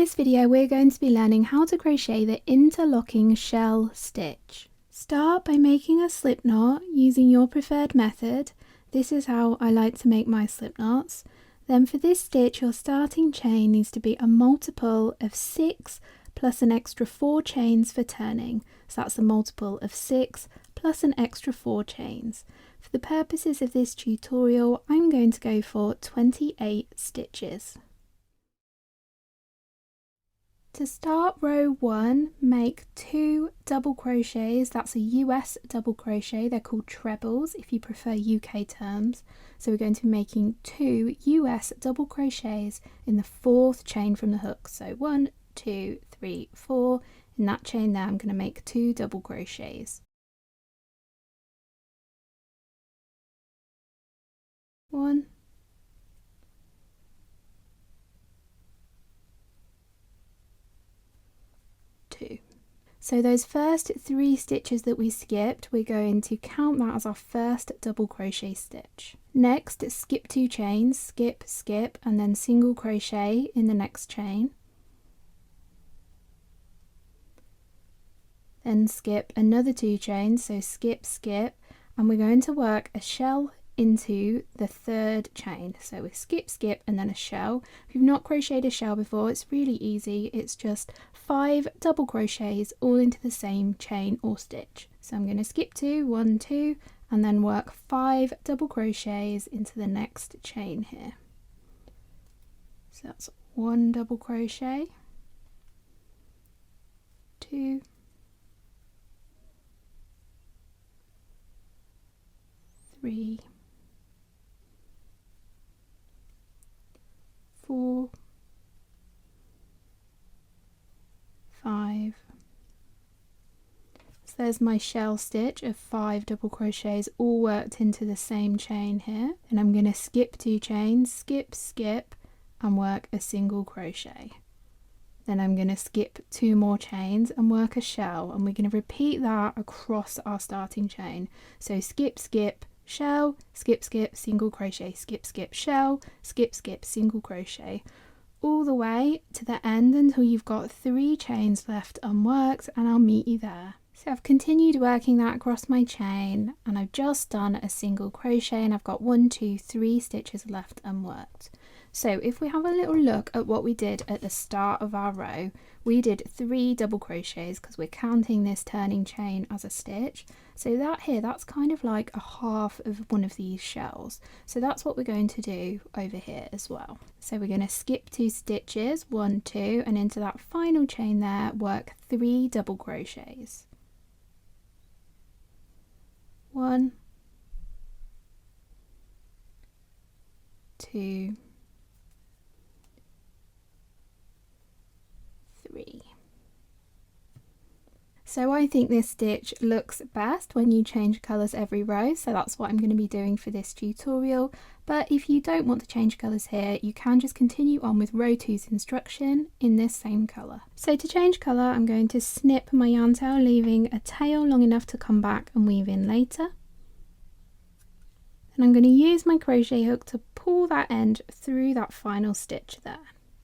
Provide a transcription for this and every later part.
this video we're going to be learning how to crochet the interlocking shell stitch. Start by making a slip knot using your preferred method. This is how I like to make my slip knots. Then for this stitch your starting chain needs to be a multiple of 6 plus an extra 4 chains for turning. So that's a multiple of 6 plus an extra 4 chains. For the purposes of this tutorial I'm going to go for 28 stitches. To start row 1, make 2 double crochets. That's a US double crochet. They're called trebles if you prefer UK terms. So we're going to be making 2 US double crochets in the 4th chain from the hook. So 1, 2, 3, 4. In that chain there I'm going to make 2 double crochets. 1, 2. So those first 3 stitches that we skipped, we're going to count that as our first double crochet stitch. Next, skip 2 chains, skip, skip, and then single crochet in the next chain. Then skip another 2 chains, so skip, skip, and we're going to work a shell into the 3rd chain. So we skip, skip, and then a shell. If you've not crocheted a shell before, it's really easy. It's just 5 double crochets all into the same chain or stitch. So I'm going to skip 2, 1, 2, and then work 5 double crochets into the next chain here. So that's 1 double crochet, 2, 3, 4, 5. So there's my shell stitch of 5 double crochets all worked into the same chain here. And I'm going to skip 2 chains, skip, skip, and work a single crochet. Then I'm going to skip 2 more chains and work a shell, and we're going to repeat that across our starting chain. So skip, skip, shell, skip, skip, single crochet, skip, skip, shell, skip, skip, single crochet, all the way to the end until you've got 3 chains left unworked, and I'll meet you there. So I've continued working that across my chain and I've just done a single crochet and I've got 1, 2, 3 stitches left unworked. So if we have a little look at what we did at the start of our row, we did 3 double crochets because we're counting this turning chain as a stitch. So that here, that's kind of like a half of one of these shells. So that's what we're going to do over here as well. So we're going to skip 2 stitches, 1, 2, and into that final chain there, work 3 double crochets. 1, 2, 3. So I think this stitch looks best when you change colours every row, so that's what I'm going to be doing for this tutorial. But if you don't want to change colours here, you can just continue on with row 2's instruction in this same colour. So to change colour, I'm going to snip my yarn tail, leaving a tail long enough to come back and weave in later. And I'm going to use my crochet hook to pull that end through that final stitch there.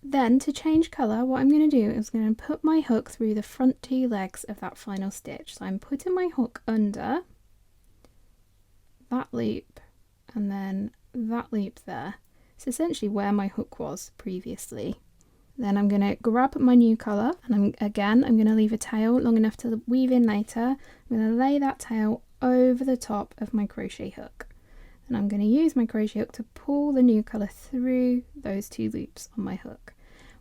Then to change colour, what I'm going to do is I'm going to put my hook through the front 2 legs of that final stitch. So I'm putting my hook under that loop and then that loop there. It's essentially where my hook was previously. Then I'm going to grab my new colour and I'm going to leave a tail long enough to weave in later. I'm going to lay that tail over the top of my crochet hook. And I'm going to use my crochet hook to pull the new colour through those 2 loops on my hook.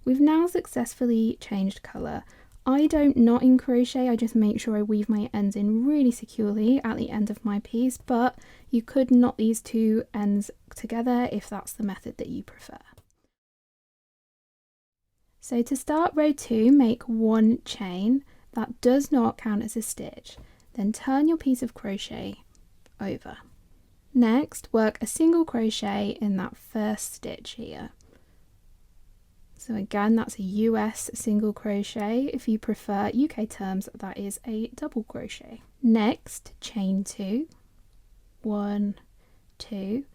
We've now successfully changed colour. I don't knot in crochet, I just make sure I weave my ends in really securely at the end of my piece, but you could knot these 2 ends together if that's the method that you prefer. So to start row 2, make 1 chain. That does not count as a stitch. Then turn your piece of crochet over. Next, work a single crochet in that first stitch here. So again, that's a US single crochet. If you prefer UK terms, that is a double crochet. Next, chain 2, 1, 2.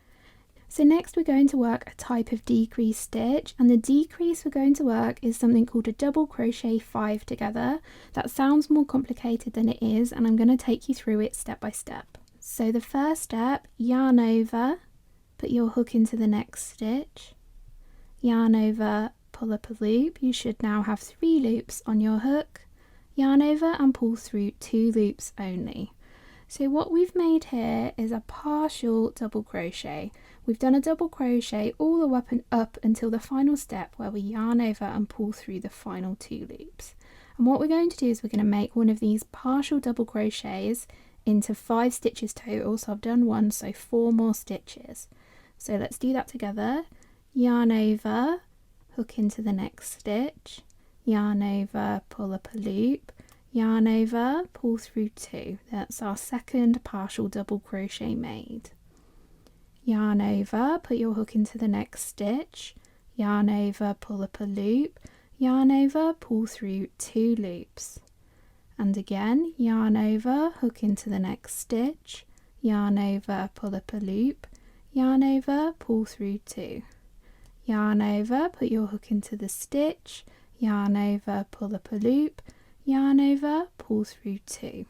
So next we're going to work a type of decrease stitch, and the decrease we're going to work is something called a double crochet 5 together. That sounds more complicated than it is, and I'm going to take you through it step by step. So the first step, yarn over, put your hook into the next stitch, yarn over, pull up a loop. You should now have 3 loops on your hook, yarn over and pull through 2 loops only. So what we've made here is a partial double crochet. We've done a double crochet all the way up until the final step where we yarn over and pull through the final 2 loops. And what we're going to do is we're going to make one of these partial double crochets into 5 stitches total. So I've done 1, so 4 more stitches. So let's do that together. Yarn over, hook into the next stitch, yarn over, pull up a loop, yarn over, pull through 2. That's our second partial double crochet made. Yarn over, put your hook into the next stitch, yarn over, pull up a loop, yarn over, pull through 2 loops. And again, yarn over, hook into the next stitch, yarn over, pull up a loop, yarn over, pull through 2. Yarn over, put your hook into the stitch, yarn over, pull up a loop, yarn over, pull through 2.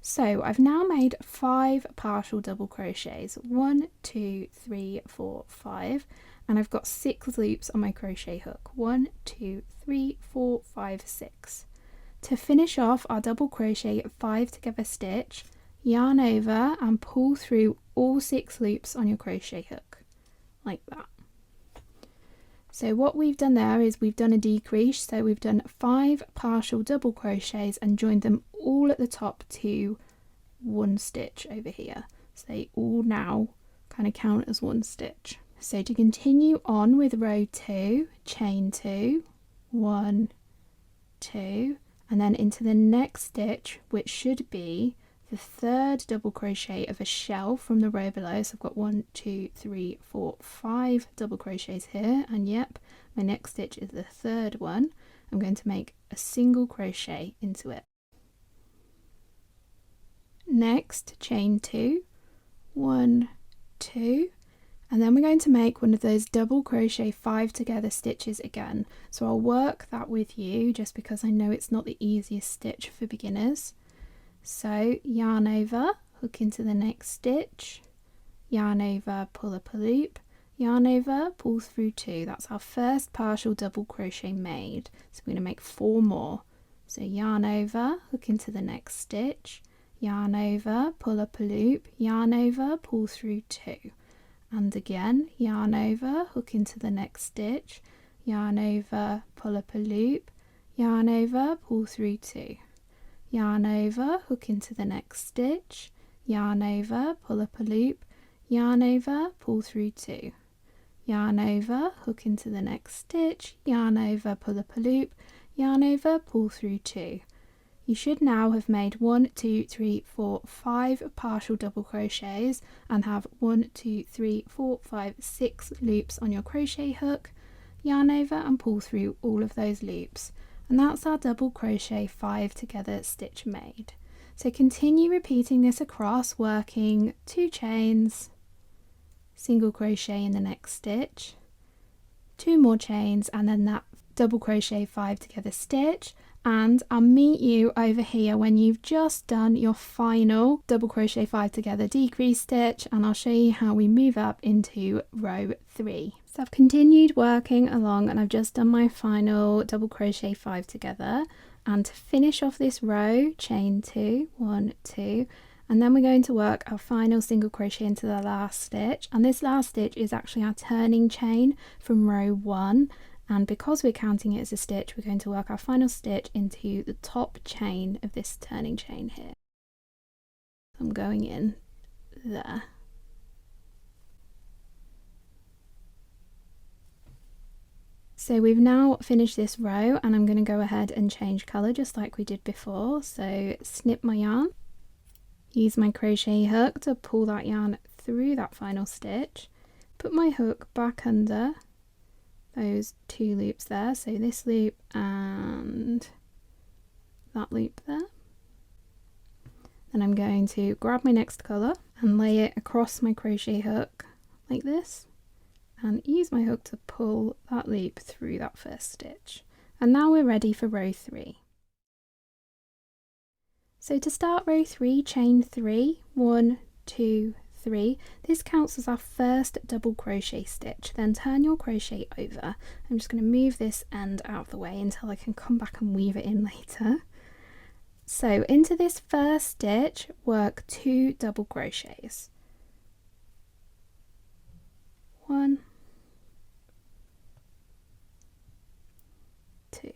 So I've now made 5 partial double crochets, 1, 2, 3, 4, 5, and I've got 6 loops on my crochet hook, 1, 2, 3, 4, 5, 6. To finish off our double crochet 5 together stitch, yarn over and pull through all 6 loops on your crochet hook, like that. So what we've done there is we've done a decrease, so we've done 5 partial double crochets and joined them all at the top to 1 stitch over here. So they all now kind of count as 1 stitch. So to continue on with row 2, chain 2, 1, 2, and then into the next stitch, which should be the 3rd double crochet of a shell from the row below. So I've got 1, 2, 3, 4, 5 double crochets here, and yep, my next stitch is the 3rd one. I'm going to make a single crochet into it. Next, chain 2, 1, 2, and then we're going to make one of those double crochet 5 together stitches again. So I'll work that with you just because I know it's not the easiest stitch for beginners. So yarn over, hook into the next stitch, yarn over, pull up a loop, yarn over, pull through 2. That's our first partial double crochet made. So we're going to make 4 more. So yarn over, hook into the next stitch, yarn over, pull up a loop, yarn over, pull through 2. And again, yarn over, hook into the next stitch, yarn over, pull up a loop, yarn over, pull through 2. Yarn over, hook into the next stitch, yarn over, pull up a loop, yarn over, pull through 2. Yarn over, hook into the next stitch, yarn over, pull up a loop, yarn over, pull through 2. You should now have made 1, 2, 3, 4, 5 partial double crochets and have 1, 2, 3, 4, 5, 6 loops on your crochet hook, yarn over and pull through all of those loops. And that's our double crochet 5 together stitch made. So continue repeating this across, working 2 chains, single crochet in the next stitch, 2 more chains, and then that double crochet 5 together stitch. And I'll meet you over here when you've just done your final double crochet 5 together decrease stitch, and I'll show you how we move up into row 3. So I've continued working along and I've just done my final double crochet 5 together, and to finish off this row, chain 2, 1, 2, and then we're going to work our final single crochet into the last stitch, and this last stitch is actually our turning chain from row 1. And because we're counting it as a stitch, we're going to work our final stitch into the top chain of this turning chain here. I'm going in there. So we've now finished this row, and I'm going to go ahead and change colour just like we did before. So snip my yarn, use my crochet hook to pull that yarn through that final stitch, put my hook back under those 2 loops there, so this loop and that loop there. Then I'm going to grab my next colour and lay it across my crochet hook like this, and use my hook to pull that loop through that first stitch. And now we're ready for row 3. So to start row 3, chain 3, 1, 2, 3. This counts as our first double crochet stitch. Then turn your crochet over. I'm just going to move this end out of the way until I can come back and weave it in later. So into this first stitch, work 2 double crochets. 1, 2.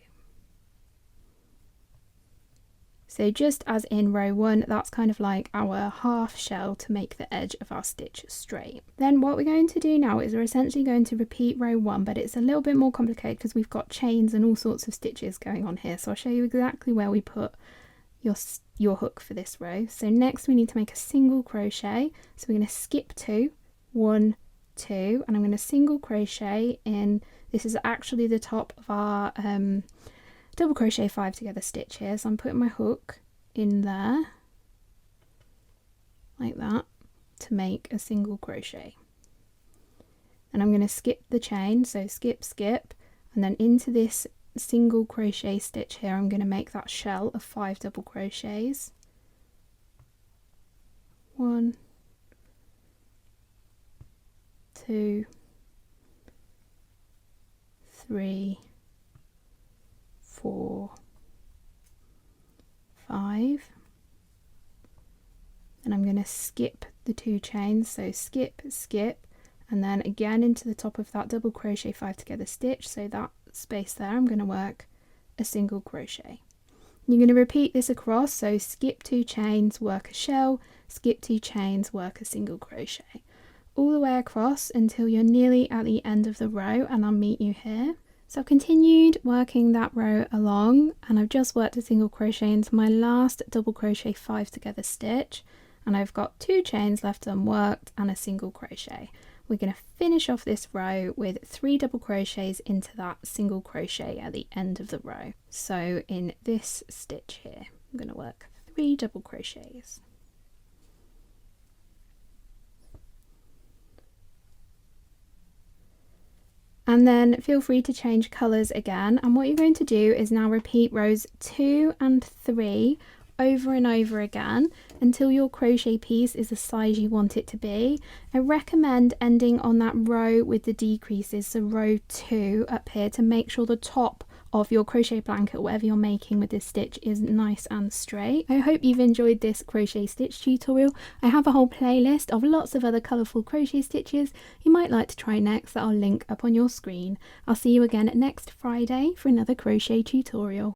So just as in row 1, that's kind of like our half shell to make the edge of our stitch straight. Then what we're going to do now is we're essentially going to repeat row 1, but it's a little bit more complicated because we've got chains and all sorts of stitches going on here. So I'll show you exactly where we put your hook for this row. So next we need to make a single crochet. So we're going to skip 2, 1, 2, and I'm going to single crochet in, this is actually the top of our double crochet 5 together stitch here. So I'm putting my hook in there like that to make a single crochet, and I'm going to skip the chain, so skip, skip, and then into this single crochet stitch here I'm going to make that shell of 5 double crochets. 1, 2, 3, 4, 5, and I'm going to skip the 2 chains, so skip, skip, and then again into the top of that double crochet 5 together stitch, so that space there I'm going to work a single crochet. You're going to repeat this across, so skip 2 chains, work a shell, skip 2 chains, work a single crochet, all the way across until you're nearly at the end of the row, and I'll meet you here. So I've continued working that row along, and I've just worked a single crochet into my last double crochet 5 together stitch, and I've got 2 chains left unworked and a single crochet. We're going to finish off this row with 3 double crochets into that single crochet at the end of the row. So in this stitch here, I'm going to work 3 double crochets. And then feel free to change colours again, and what you're going to do is now repeat rows 2 and 3 over and over again until your crochet piece is the size you want it to be. I recommend ending on that row with the decreases, so row 2 up here, to make sure the top of your crochet blanket, whatever you're making with this stitch, is nice and straight. I hope you've enjoyed this crochet stitch tutorial. I have a whole playlist of lots of other colourful crochet stitches you might like to try next that I'll link up on your screen. I'll see you again next Friday for another crochet tutorial.